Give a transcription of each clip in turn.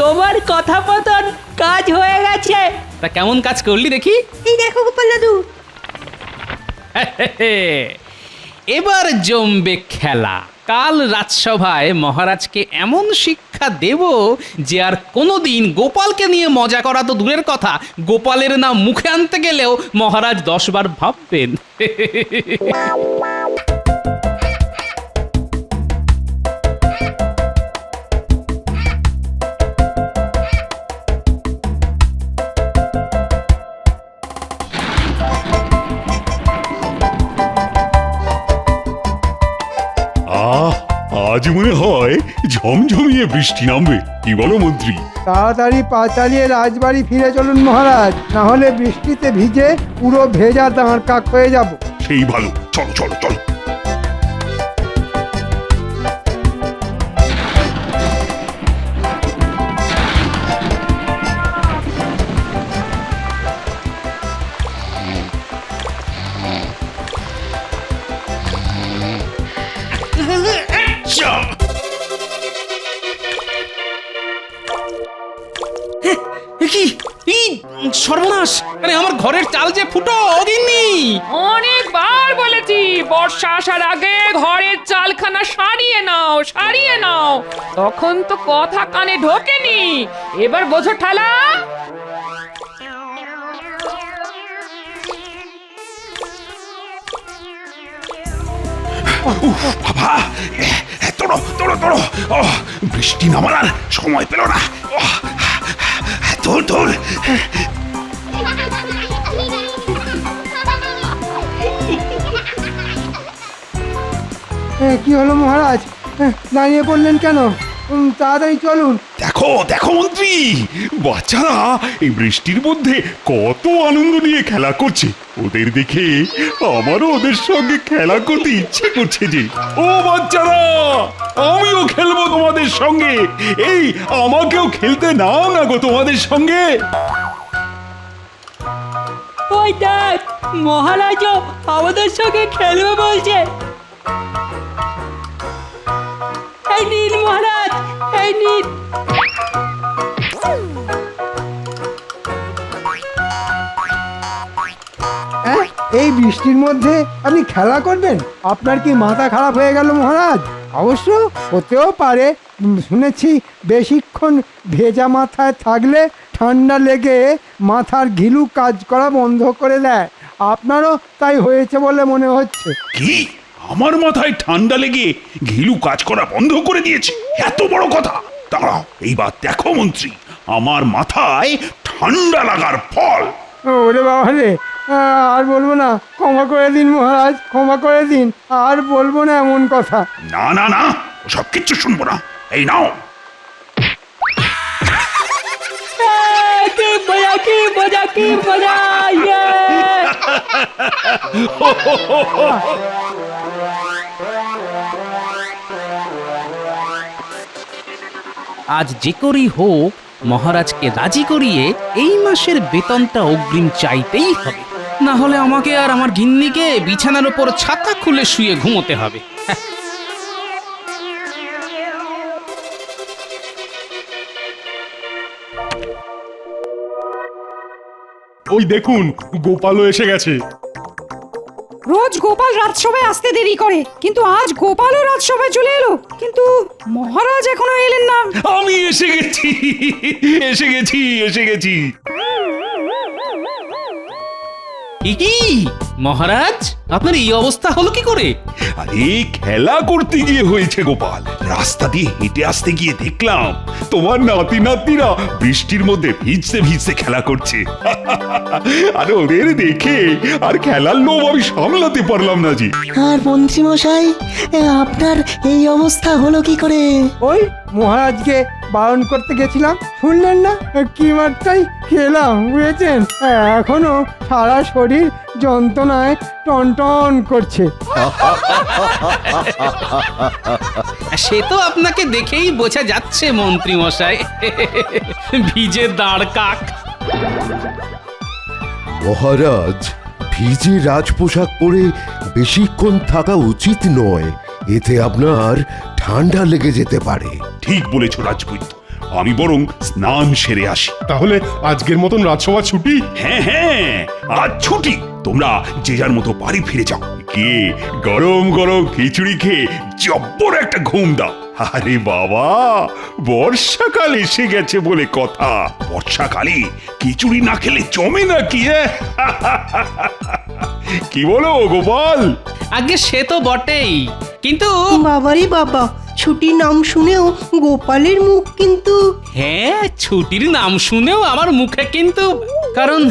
তোমার কথাপতন কাজ হয়ে গেছে। তা কেমন কাজ করলি দেখি? এই দেখো গোপাল দাদু। এবার জমবে খেলা। কাল রাজসভায় মহারাজকে এমন শিক্ষা দেব যে আর কোনোদিন গোপালকে নিয়ে মজা করা তো দূরের কথা, গোপালের নাম মুখে আনতে গেলেও মহারাজ 10 বার ভাববেন। আজ মনে হয় ঝমঝমিয়ে বৃষ্টি নামবে, কি বলো মন্ত্রী? তাড়াতাড়ি পা চালিয়ে রাজবাড়ি ফিরে চলুন মহারাজ, না হলে বৃষ্টিতে ভিজে পুরো ভেজা দাঁড় কাক হয়ে যাব। সেই ভালো, চলো চলো চলো। কি এই সর্বনাশ! আরে আমার ঘরের চাল যে ফুটো অগিন্নি। অনেকবার বলেছি বর্ষা আসার আগে ঘরের চালখানা সারিয়ে নাও। তখন তো কথা কানে ঢোকেনি। এবার বোঝো ঠালা। বাবা, তোড়ো তোড়ো তোড়ো। বৃষ্টি নামার আর সময় পেল না। তোর তোর। কি হলো মহারাজ, দাঁড়িয়ে পড়লেন কেন? তাড়াতাড়ি চলুন। দেখো দেখো মন্ত্রী, বাচ্চারা এই বৃষ্টির মধ্যে কত আনন্দ নিয়ে খেলা করছে। ওদের দেখে আমারও ওদের সঙ্গে খেলা করতে ইচ্ছে করছে যে। ও বাচ্চারা, আমিও খেলবো তোমাদের সঙ্গে। এই আমাকেও খেলতে নাও না গো তোমাদের সঙ্গে। ওই দেখ, মহারাজও আমাদের সঙ্গে খেলবে বলছে। এই নিন মহারাজ, এই নিন। এই বৃষ্টির মধ্যে আপনি খেলা করবেন? আপনার কি মাথা খারাপ হয়ে গেল মহারাজ? অবশ্য হতেও পারে, শুনেছি বেশিক্ষণ ভেজা মাথায় থাকলে ঠান্ডা লেগে মাথার ঘিলু কাজ করা বন্ধ করে দেয়। আপনারও তাই হয়েছে বলে মনে হচ্ছে। কি? আমার মাথায় ঠান্ডা লেগে ঘিলু কাজ করা বন্ধ করে দিয়েছে? এত বড় কথা! দাঁড়াও, এইবার দেখো মন্ত্রী, আমার মাথায় ঠান্ডা লাগার ফল। ওরে বাবা রে, আর বলবো না, ক্ষমা করে দিন মহারাজ, ক্ষমা করে দিন। আর বলবো না এমন কথা। না না না, সব কিচ্ছু শুনবো না। এই নাও। কি মজা, কি মজা, কি মজা! আজ যে করেই হোক মহারাজকে রাজি করিয়ে এই মাসের বেতনটা অগ্রিম চাইতেই হবে, না হলে আমাকে আর আমার গিন্নিকে বিছানার উপর ছাতা খুলে শুয়ে ঘুমোতে হবে। ওই দেখুন, গোপালও এসে গেছে। রোজ গোপাল রাজসভায় আসতে দেরি করে, কিন্তু আজ গোপালও রাজসভায় চলে এলো। কিন্তু মহারাজ এখনো এলেন না। আমি এসে গেছি, এসে গেছি, এসে গেছি। কি মহারাজ, আপনার এই অবস্থা হলো কি করে? আরে খেলা করতে গিয়ে হয়েছে গোপাল। রাস্তা দিয়ে হেঁটে আসতে গিয়ে দেখলাম তোমার নাতি নাতনিরা বৃষ্টির মধ্যে ভিজতে ভিজতে খেলা করছে। আর ওদের দেখে আর খেলার লোভ আমি সামলাতে পারলাম না জি। আর মন্ত্রী মশাই, আপনার এই অবস্থা হলো কি করে? ওই মহারাজকে বারণ করতে গেছিলাম, শুনলেন না? কি মারটাই খেলাম, বুঝেছেন? এখনো সারা শরীর যন্ত্রণায় টনটন করছে। সে তো আপনাকে দেখেই বোঝা যাচ্ছে মন্ত্রী মশাই, ভিজে দাঁড় কাক। মহারাজ, ভিজে রাজপোশাক পরে বেশিক্ষণ থাকা উচিত নয়, এতে আপনার ঠান্ডা লেগে যেতে পারে। ঠিক বলেছ রাজপুত, আমি বরং স্নান সেরে আসি। তাহলে আজকের মতন রাজসভা ছুটি। হ্যাঁ হ্যাঁ, আজ ছুটি। তোমরা যে যার মতো বাড়ি ফিরে যাও। কে গরম গরম খিচুড়ি খেয়ে জব্বর একটা ঘুম দাও। আরে বাবা, বর্ষাকাল এসে গেছে বলে কথা। বর্ষাকালে খিচুড়ি না খেলে জমে নাকি? কি বলো গোপাল? আগে সে তো বটেই, কিন্তু বাবারে বাবা, ছুটির নাম শুনেও গোপালের মুখ কিন্তু। হ্যাঁ, ছুটির নাম শুনেও আমার মুখে কিন্তু, কারণ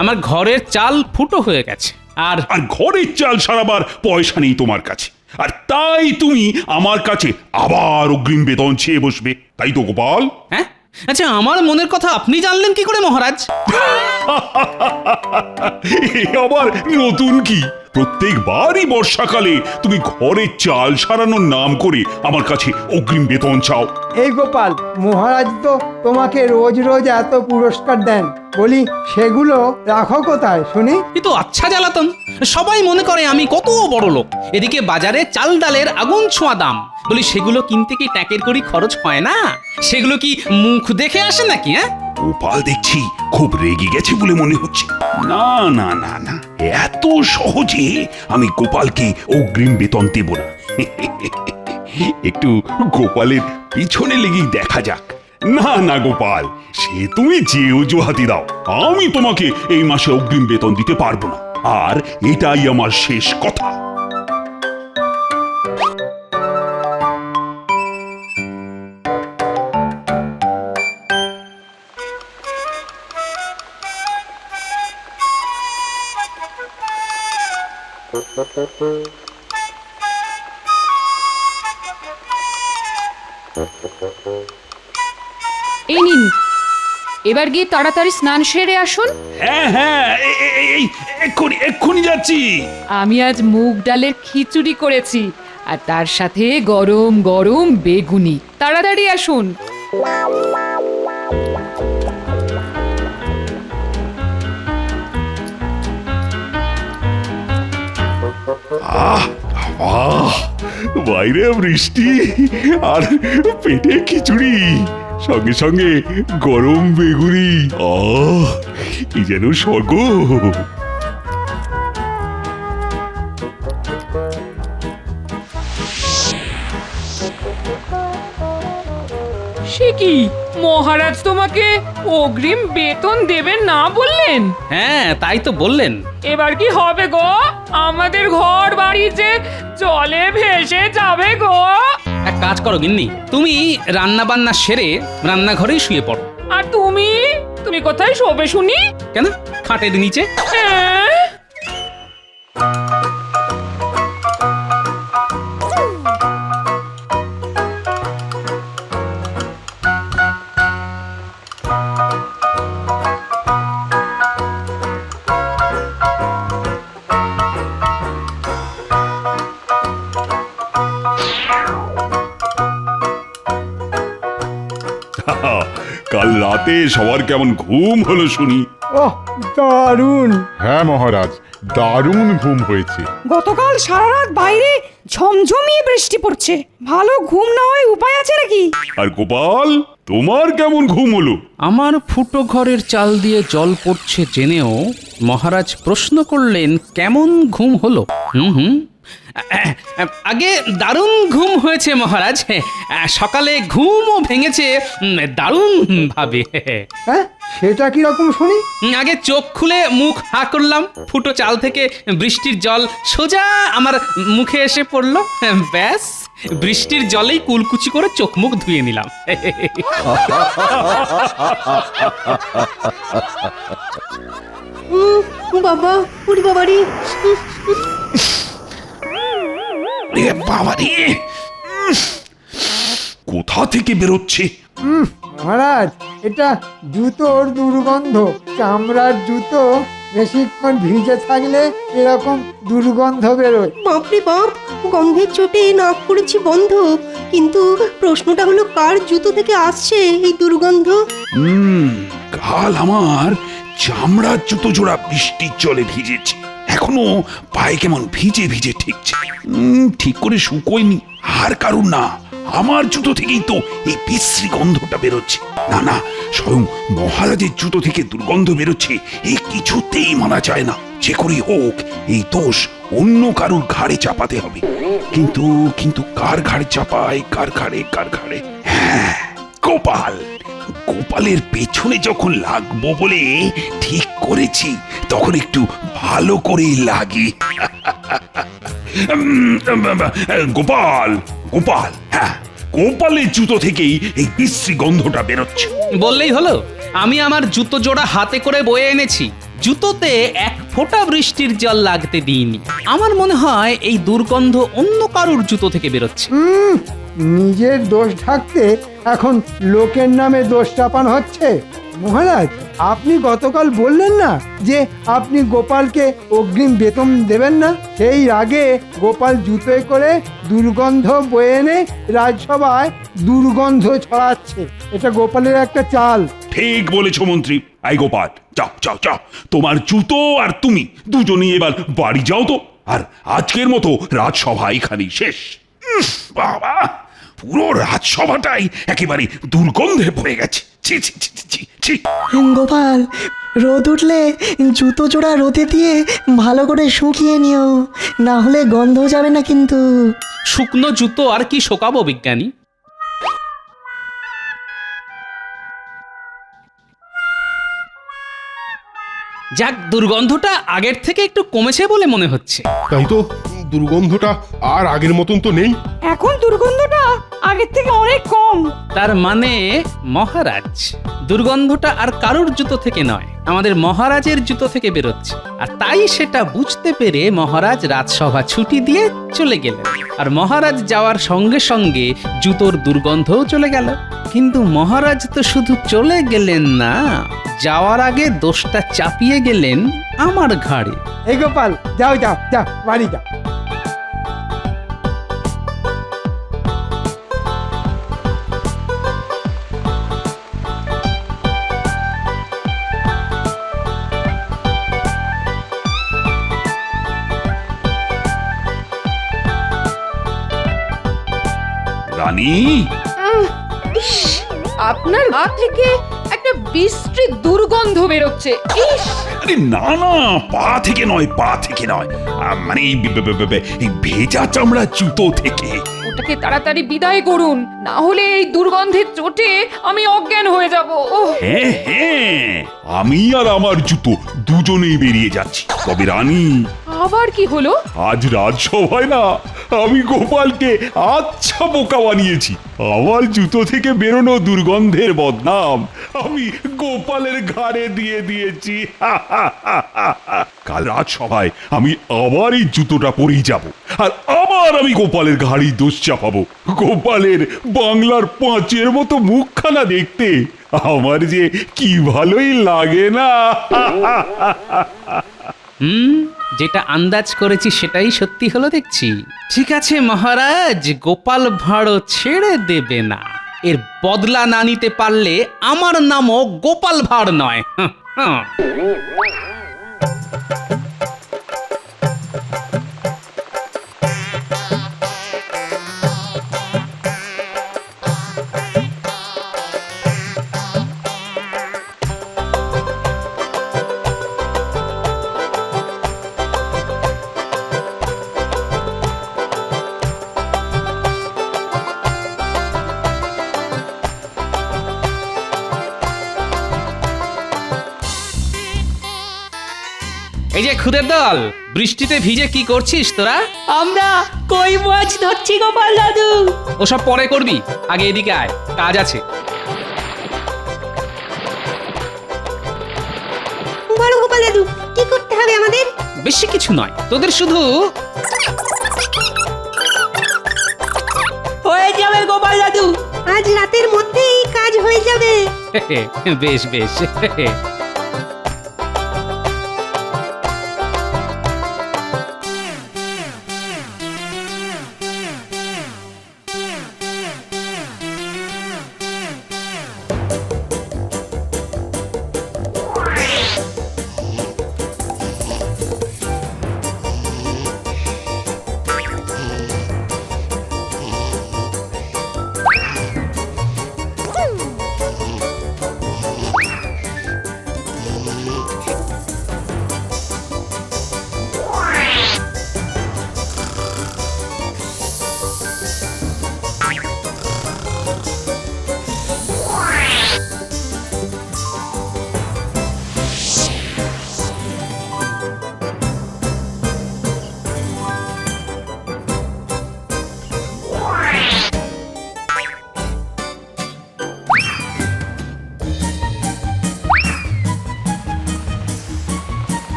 আমার ঘরের চাল ফুটো হয়ে গেছে। আর আর ঘরের চাল সারাবার পয়সা নেই তোমার কাছে, আর তাই তুমি আমার কাছে আবার অগ্রিম বেতন চেয়ে বসবে, তাই তো গোপাল? হ্যাঁ, আচ্ছা, আমার মনের কথা আপনি জানলেন কি করে মহারাজ? এ আবার নতুন কি? প্রত্যেকবারই বর্ষাকালে তুমি ঘরের চাল সারানোর নাম করে আমার কাছে অগ্রিম বেতন চাও। এই গোপাল, মহারাজ তো তোমাকে রোজ রোজ এত পুরস্কার দেন, বলি সেগুলো রাখো কোথায় শুনি? এ তো আচ্ছা জ্বালাতন। সবাই মনে করে আমি কত বড় লোক। এদিকে বাজারে চাল ডালের আগুন ছোঁয়া দাম। বলি সেগুলো কিনতে কি ট্যাকের করি খরচ হয় না? সেগুলো কি মুখ দেখে আসে নাকি? হ্যাঁ, গোপাল দেখছি খুব রেগে গেছে বলে মনে হচ্ছে। না না না না, এত সহজে আমি গোপালকে অগ্রিম বেতন দেব না। একটু গোপালের পিছনে লেগেই দেখা যাক। না না গোপাল, সে তুমি যে অজুহাতি দাও, আমি তোমাকে এই মাসে অগ্রিম বেতন দিতে পারবো না, আর এটাই আমার শেষ কথা। এই নিন, এবার গিয়ে তাড়াতাড়ি স্নান সেরে আসুন। হ্যাঁ হ্যাঁ, এক্ষুনি যাচ্ছি। আমি আজ মুগ ডালের খিচুড়ি করেছি, আর তার সাথে গরম গরম বেগুনি। তাড়াতাড়ি আসুন। আহ আহ, বাইরে বৃষ্টি আর পেটে খিচুড়ি, সঙ্গে সঙ্গে গরম বেগুনি। আহ, কি যেন স্বর্গ। সে কি, মহারাজ তোমাকে অগ্রিম বেতন দেবেন না বললেন? হ্যাঁ, তাই তো বললেন। এবার কি হবে গো? আমাদের ঘর বাড়ি যে জলে ভেসে যাবে গো। এক কাজ করো গিন্নি, তুমি রান্না বান্না সেরে রান্নাঘরেই শুয়ে পড়ো। আর তুমি তুমি কোথায় শোবে শুনি? কেন, খাটের নিচে। হ্যাঁ? কাল রাতে সবার কেমন ঘুম হলো শুনি? ওহ, দারুণ! হ্যাঁ মহারাজ, দারুণ ঘুম হয়েছে। গতকাল সারা রাত বাইরে ঝমঝমিয়ে বৃষ্টি পড়ছে, ভালো ঘুম না হয় উপায় আছে নাকি? আর গোপাল, তোমার কেমন ঘুম হলো? আমার ফুটো ঘরের চাল দিয়ে জল পড়ছে জেনেও মহারাজ প্রশ্ন করলেন কেমন ঘুম হলো। হুম, আগে দারুণ ঘুম হয়েছে মহারাজ। সকালে ঘুমও ভেঙেছে দারুণ ভাবে। হ্যাঁ, সেটা কি রকম শুনি? আগে চোখ খুলে মুখ হা করলাম, ফুটো চাল থেকে বৃষ্টির জল সোজা আমার মুখে এসে পড়লো। ব্যাস, বৃষ্টির জলেই কুলকুচি করে চোখ মুখ ধুয়ে নিলাম। বাবা, উড়ি বাবারি। বাবারে, কোথা থেকে বেরোচ্ছে? মহারাজ, এটা জুতোর দুর্গন্ধ। চামড়ার জুতো বেশিক্ষণ ভিজে থাকলে এরকম দুর্গন্ধ বেরোয়। বাপরে বাপ, গন্ধের চোটে নাক করেছি বন্ধ। কিন্তু প্রশ্নটা হলো, কার জুতো থেকে আসছে এই দুর্গন্ধ? কাল আমার চামড়ার জুতো জোড়া বৃষ্টির জলে ভিজেছে, এখনো পায়ে কেমন ভিজে ভিজে ঠেকছে। ঠিক করে শুকোয়নি। আর কারণ না, আমার জুতো থেকেই তো এই বিশ্রী গন্ধটা বেরোচ্ছে। না না, স্বয়ং মহারাজের জুতো থেকে দুর্গন্ধ বেরোচ্ছে, এই কিছুতেই মানা যায় না। যে করেই হোক এই দোষ অন্য কারুর ঘাড়ে চাপাতে হবে। কিন্তু কিন্তু কার ঘাড়ে চাপায়, কার ঘাড়ে? হ্যাঁ, গোপাল। গোপালের পেছনে যখন লাগবো বলে ঠিক করেছি, তখন একটু ভালো করেই লাগি। গোপাল, হ্যাঁ, গোপালের জুতো থেকেই এই বিশ্রী গন্ধটা বেরোচ্ছে। বললেই হলো, আমি আমার জুতো জোড়া হাতে করে বয়ে এনেছি। জুতোতে এক ফোঁটা বৃষ্টির জল লাগতে দিইনি। আমার মনে হয় এই দুর্গন্ধ অন্য কারুর জুতো থেকে বেরোচ্ছে। নিজের দোষ ঢাকতে এখন লোকের নামে দোষ চাপানো হচ্ছে। মহারাজ, আপনি গতকাল বললেন না যে আপনি গোপালকে অগ্রিম বেতন দেবেন না? সেই আগে গোপাল জুতোয় করে দুর্গন্ধ বয়ে এনে রাজসভায় দুর্গন্ধ ছড়াচ্ছে। এটা গোপালের একটা চাল। ঠিক বলেছ মন্ত্রী। আই গোপাল, যাও, তোমার জুতো আর তুমি দুজনেই এবার বাড়ি যাও তো। আর আজকের মতো রাজসভা এখানেই শেষ। বাবা, পুরো রাজসভাটাই একেবারে দুর্গন্ধে ভরে গেছে। ছি ছি ছি ছি ছি। গোপাল, রোদ উঠলে জুতো জোড়া রোদে দিয়ে ভালো করে শুকিয়ে নিও, না হলে গন্ধ যাবে না কিন্তু। শুকনো জুতো আর কি শোকাবো বিজ্ঞানী? যাক, দুর্গন্ধটা আগের থেকে একটু কমেছে বলে মনে হচ্ছে। তাই তো, দুর্গন্ধটা আর আগের মতন তো নেই। এখন দুর্গন্ধটা আগের থেকে অনেক কম। তার মানে মহারাজ, দুর্গন্ধটা আর কারুর জুতো থেকে নয়, আমাদের মহারাজের জুতো থেকে বেরোচ্ছে। আর তাই সেটা বুঝতে পেরে মহারাজ রাজসভা ছুটি দিয়ে চলে গেলেন। আর মহারাজ যাওয়ার সঙ্গে সঙ্গে জুতোর দুর্গন্ধও চলে গেল। কিন্তু মহারাজ তো শুধু চলে গেলেন না, যাওয়ার আগে দোষটা চাপিয়ে গেলেন আমার ঘাড়ে। এই গোপাল, যাও বাড়ি যাও। রানী, আপনার গা থেকে একটা বিশ্রী দুর্গন্ধ বেরোচ্ছে। ইস, আরে না না, পা থেকে নয়, মানে এই ভেজা চামড়া জুতো থেকে। ওটাকে তাড়াতাড়ি বিদায় করুন, না হলে এই দুর্গন্ধের চোটে আমি অজ্ঞান হয়ে যাব। ওহ, হ্যাঁ, আমি আর আমার জুতো দুজনেই বেরিয়ে যাচ্ছি। তবে রানী, আবার কি হলো? আজ রাজসভায় না আমি গোপালকে আচ্ছা বোকা বানিয়েছি। আমার জুতো থেকে বেরোনো দুর্গন্ধের বদনাম আমি গোপালের ঘাড়ে দিয়ে দিয়েছি। কাল রাজসভায় আমি আবার এই জুতোটা পরেই যাব, আর আবার আমি গোপালের ঘাড়ি দোষ চাপাবো। গোপালের বাংলার পাঁচের মতো মুখখানা দেখতে আমার যে কি ভালোই লাগে না। যেটা আন্দাজ করেছি সেটাই সত্যি হলো দেখছি। ঠিক আছে মহারাজ, গোপাল ভাঁড় ছেড়ে দেবে না। এর বদলা না নিতে পারলে আমার নামও গোপাল ভাঁড় নয়। এই যে খুদের দল, বৃষ্টিতে ভিজে কি করছিস তোরা? আমরা কই মাছ ধরছি গোপাল দাদু। ওসব পরে করবি, আগে এদিকে আয়, কাজ আছে। বলো গোপাল দাদু, কি করতে হবে আমাদের? বেশি কিছু নয়, তোদের শুধু হয়ে যাবে গোপাল দাদু। আজ রাতের মধ্যেই কাজ হয়ে যাবে। বেশ বেশ।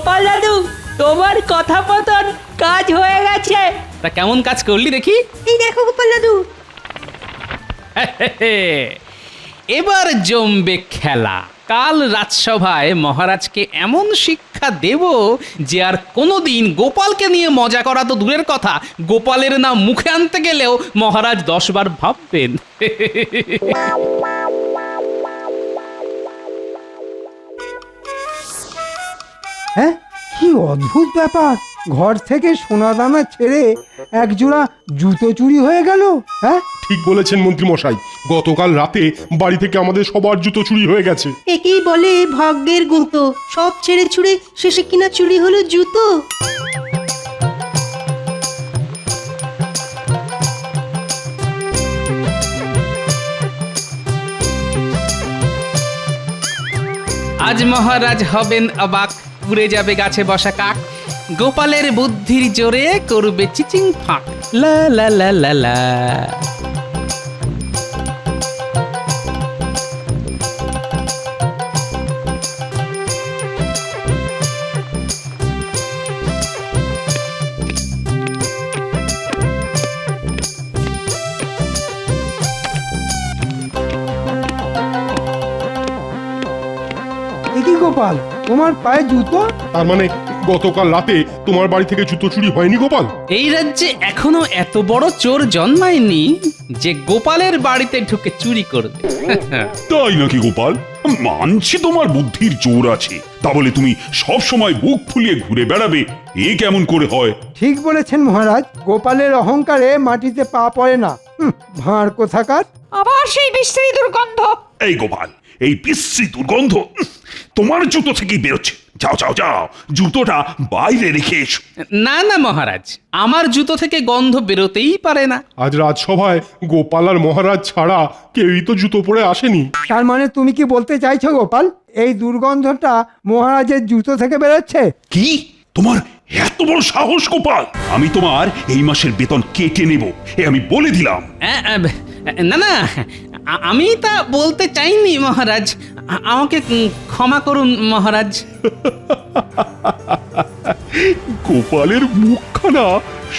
গোপাল দাদু তোমার কথাপতন কাজ হয়ে গেছে। তা কেমন কাজ করলি দেখি? এই দেখো গোপাল দাদু। এবার জমবে খেলা। কাল রাজসভায় মহারাজকে এমন শিক্ষা দেব যে আর কোনোদিন গোপালকে নিয়ে মজা করা তো দূরের কথা, গোপালের নাম মুখে আনতে গেলেও মহারাজ 10 বার ভাববেন। হ্যাঁ, কি অদ্ভুত ব্যাপার! ঘর থেকে সোনা দানা ছেড়ে এক জোড়া জুতো চুরি হয়ে গেল। হ্যাঁ, ঠিক বলেছেন মন্ত্রী মশাই, গতকাল রাতে বাড়ি থেকে আমাদের সবার জুতো চুরি হয়ে গেছে। একেই বলে ভাগ্যের গুঁতো, সব ছেড়ে ছুড়ে শেষে কিনা চুরি হলো জুতো। আজ মহারাজ হবেন অবাক, উড়ে যাবে গাছে বসা কাক, গোপালের বুদ্ধির জোরে করবে চিচিং ফাঁক। লা লা লা লা লা। এ কি গোপাল, তোমার পায়ে জুতো? তার মানে গতকাল রাতে তোমার বাড়ি থেকে জুতো চুরি হয়নি গোপাল? এই রাজ্যে এখনো এত বড় চোর জন্মায়নি যে গোপালের বাড়িতে ঢুকে চুরি করবে। তাই নাকি গোপাল? মানছি তোমার বুদ্ধির জোর আছে, তা বলে তুমি সব সময় বুক ফুলিয়ে ঘুরে বেড়াবে, এ কেমন করে হয়? ঠিক বলেছেন মহারাজ, গোপালের অহংকারে মাটিতে পা পড়ে না। ভাঁড় কোথাকার! আবার সেই বিশ্রী দুর্গন্ধ। এই গোপাল, এই বিশ্রী দুর্গন্ধ তোমার জুতো থেকেই বেরোচ্ছে। যাও যাও যাও, জুতোটা বাইরে রেখে এসো। না না মহারাজ, আমার জুতো থেকে গন্ধ বেরোতেই পারে না। আজ রাজসভায় গোপাল আর মহারাজ ছাড়া কেউই তো জুতো পরে আসেনি। তার মানে তুমি কি বলতে চাইছো গোপাল, এই দুর্গন্ধটা মহারাজের জুতো থেকে বেরোচ্ছে? কি তোমার এত বড় সাহস গোপাল? আমি তোমার এই মাসের বেতন কেটে নেব, এ আমি বলে দিলাম। না না, আমি তা বলতে চাইনি মহারাজ, আমাকে ক্ষমা করুন মহারাজ। গোপালের মুখখানা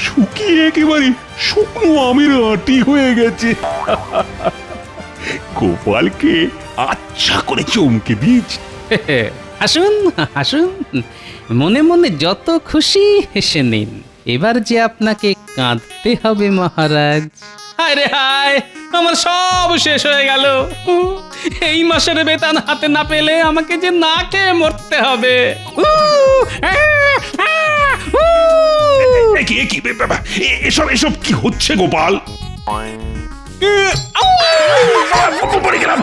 শুকিয়ে একেবারে শুকনো আমের আটি হয়ে গেছে। গোপালকে আচ্ছা করে চমকে দিয়েছি। আসুন আসুন, মনে মনে যত খুশি হেসে নিন। এবার যে আপনাকে কাঁদতে হবে মহারাজ। হায় রে হায়, আমার সব শেষ হয়ে গেল। এই মাসের বেতন হাতে না পেলে আমাকে যে না খেয়ে মরতে হবে। এসব এসব কি হচ্ছে গোপাল? পড়ে গেলাম,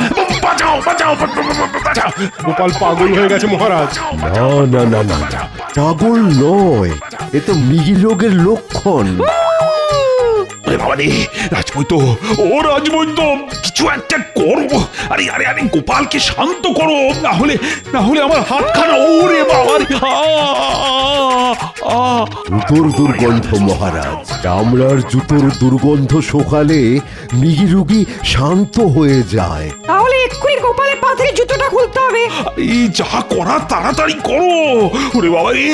বাঁচাও বাঁচাও বাঁচাও। গোপাল পাগল হয়ে গেছে মহারাজ। না না না না না, পাগল নয়, এ তো মৃগী রোগের লক্ষণ। বাবারে রাজবৈদ্য, ও রাজবৈদ্য, কিছু একটা করো। আরে আরে আরে গোপালকে শান্ত করো, না হলে আমার হাতখানা, ওরে বাবারে। জুতোর দুর্গন্ধ মহারাজ, চামড়ার জুতোর দুর্গন্ধ শোকালে মৃগী রোগী শান্ত হয়ে যায়। তাহলে এক্ষুনি গোপালের পা থেকে জুতোটা খুলতে হবে। এই যা করা তাড়াতাড়ি করো। ওরে বাবা রে,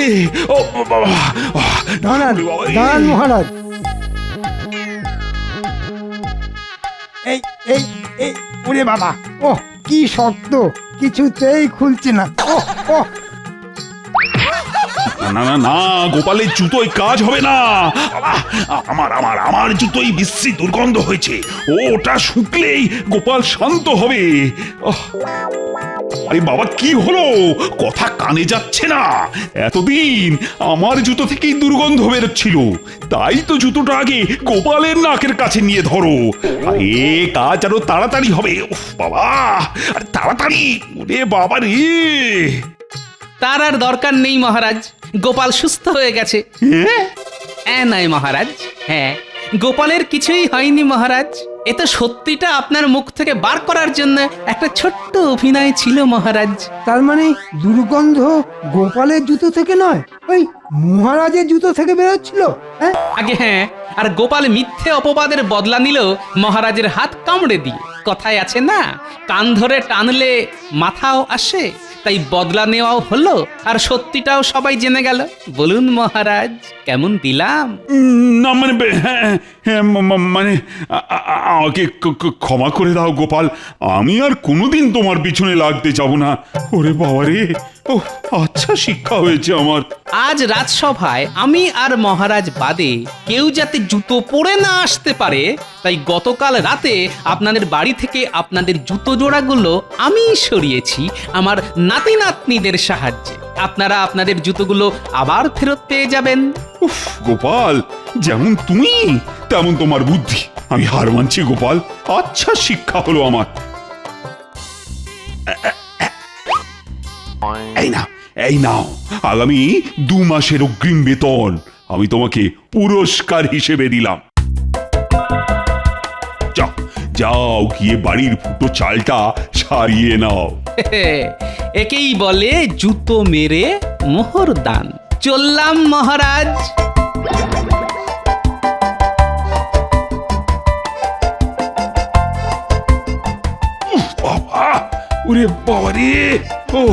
ও বাবা। দাঁড়ান দাঁড়ান মহারাজ, এই এই এই ওরে বাবা, ও কি শক্ত, কিছুতেই খুলছে না। ও না না না, গোপালের জুতোয় কাজ হবে না। আমার জুতোই বিশ্রী দুর্গন্ধ হয়েছে, ওটা শুকলেই গোপাল শান্ত হবে। আরে বাবা, কি হলো? কথা কানে যাচ্ছে না। এতদিন আমার জুতো থেকেই দুর্গন্ধ বেরোচ্ছিল, তাই তো জুতোটা আগে গোপালের নাকের কাছে নিয়ে ধরো। আরে কাজ আরো তাড়াতাড়ি হবে। উফ বাবা, আরে তাড়াতাড়ি, ওরে বাবা রে। তার আর দরকার নেই মহারাজ, গোপাল সুস্থ হয়ে গেছে। নয় মহারাজ, হ্যাঁ, গোপালের কিছুই হয়নি মহারাজ। এ তো সত্যিটা আপনার মুখ থেকে বার করার জন্য একটা ছোট্ট অভিনয় ছিল মহারাজ। তার মানে দুর্গন্ধ গোপালের জুতো থেকে নয়, ওই মহারাজের জুতো থেকে বেরোচ্ছিল। হ্যাঁ আগে হ্যাঁ, আর গোপাল মিথ্যে অপবাদের বদলা নিল মহারাজের হাত কামড়ে দিয়ে। কথায় আছে না, কান ধরে টানলে মাথাও আসে, তাই বদলা নেওয়াও হলো আর সত্যিটাও সবাই জেনে গেল। বলুন মহারাজ, কেমন দিলাম? না মানে হ্যাঁ হ্যাঁ মানে আমাকে ক্ষমা করে দাও গোপাল, আমি আর কোনোদিন তোমার পিছনে লাগতে যাব না। ওরে বাবা রে, ও আচ্ছা শিক্ষা হয়েছে আমার। আজ রাজসভায় আমি আর মহারাজ বাদে কেউ যাতে জুতো পরে না আসতে পারে, তাই গতকাল রাতে আপনাদের বাড়ি থেকে আপনাদের জুতো জোড়াগুলো আমি সরিয়েছি আমার নাতি নাতনিদের সাহায্যে। আপনারা আপনাদের জুতোগুলো আবার ফেরত পেয়ে যাবেন। উফ গোপাল, যেমন তুমি তেমন তোমার বুদ্ধি। আমি হার মানছি গোপাল, আচ্ছা শিক্ষা হলো আমার। এই নাও আগামী 2 মাসের অগ্রিম বেতন আমি তোমাকে পুরস্কার হিসেবে দিলাম। যাও যাও, গিয়ে বাড়ির ফুটো চালটা সারিয়ে নাও। একেই বলে জুতো মেরে মোহর দান। চললাম মহারাজ। বাবা, ওরে বাবা রে, ও